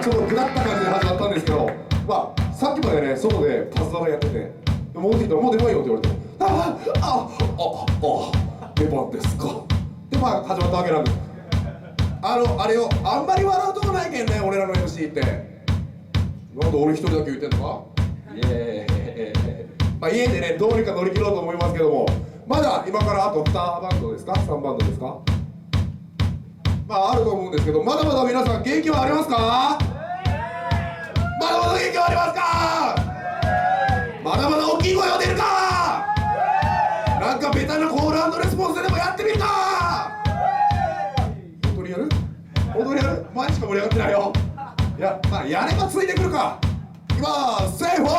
ちょっと下った感じで始まったんですけど、まあさっきまでね外でパズドラやってて、戻ってきたらもう出番よって言われて、出番ですかでまあ始まったわけなんです。あれをあんまり笑うとこないけんね、俺らの MC って。なんで俺一人だけ言ってんのか。まあ家でねどうにか乗り切ろうと思いますけども、まだ今からあと2バンドですか3バンドですか、まああると思うんですけど、まだまだ皆さん元気はありますか？まだまだ元気はありますか？まだまだ大きい声を出るか？なんかベタなコール&レスポンスででもやってみるか？本当にやる？本当にやる？マジしか盛り上がってないよ。いや、まあやればついてくるか。いきまーす。セーフォー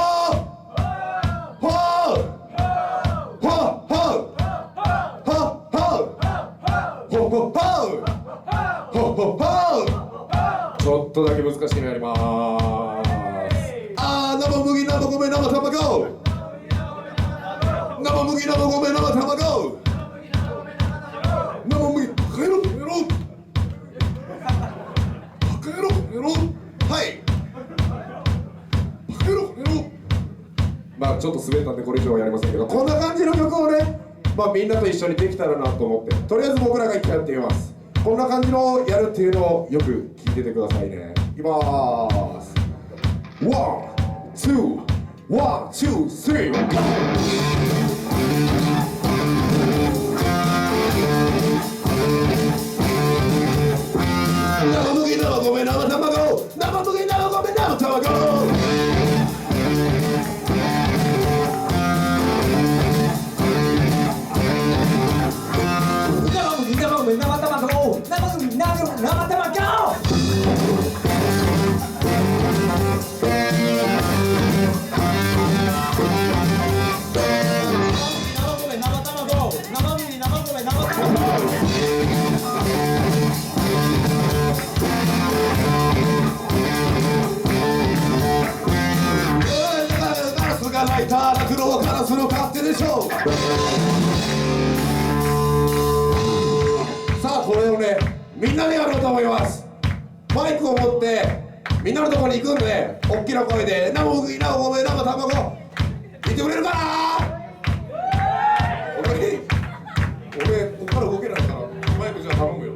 ホーちょっとだけ難しいのやりまーす。生麦生米生卵、生麦生米生卵、生麦バカ野郎バカ野郎バカ野郎バカ野郎、はいバカ野郎バカ野郎。まあちょっと滑ったんでこれ以上はやりませんけど、こんな感じの曲をね、まあみんなと一緒にできたらなと思って、とりあえず僕らが一回やってみます。こんな感じのやるっていうのをよく聞いててくださいね。いきまーす。ワン、ツー、ワン、ツー、スリー、ゴー。生麦生米生卵、生麦生米生卵。ライター落語カラスの勝手でしょう。さあこれをねみんなでやろうと思います。マイクを持ってみんなのところに行くんで、大きな声で「生麦生米生卵」言ってくれるかな。俺ここから動けないからマイクじゃあ頼むよ。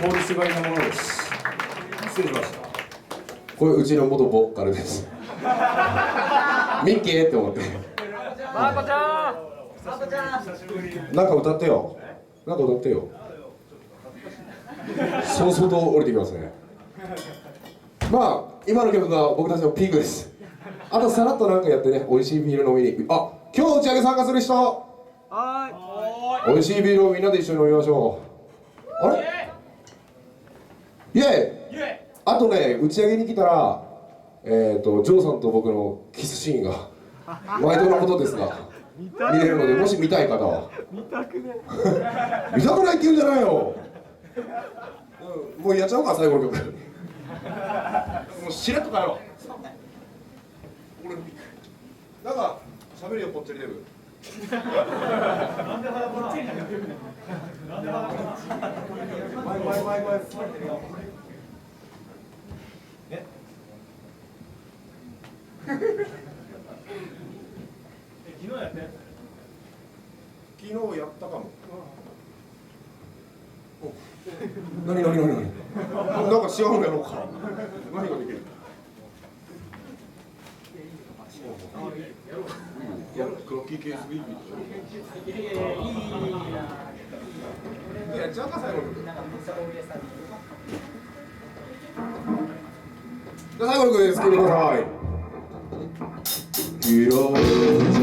通りすがりのものです。失礼しました。これうちの元ボーカルです。ミッキーって思って。マコちゃん。マコちゃん。なんか歌ってよ。なんか歌ってよ。そうそうと降りてきますね。まあ今の曲が僕たちのピークです。あとさらっとなんかやってね、美味しいビール飲みに。あ、今日打ち上げ参加する人。は美味しいビールをみんなで一緒に飲みましょう。あれ？イエイ。あとね、打ち上げに来たら、ジョーさんと僕のキスシーンが毎度のことですが見れるので、もし見たい方は。見たくね。見たくないって言うんじゃないよ。もうやっちゃおうか、最後の曲。もうしれっと帰ろう。俺なんか喋るよ、ぽっちゃりデブ。なんで早くな。なんで早くな。前。え？昨日やって。昨日やったかも。何なんか違うんやろうか。何ができる。クロッキーケースビービー。やっちゃうか最後に。じゃあ最後の曲です。聴いてください。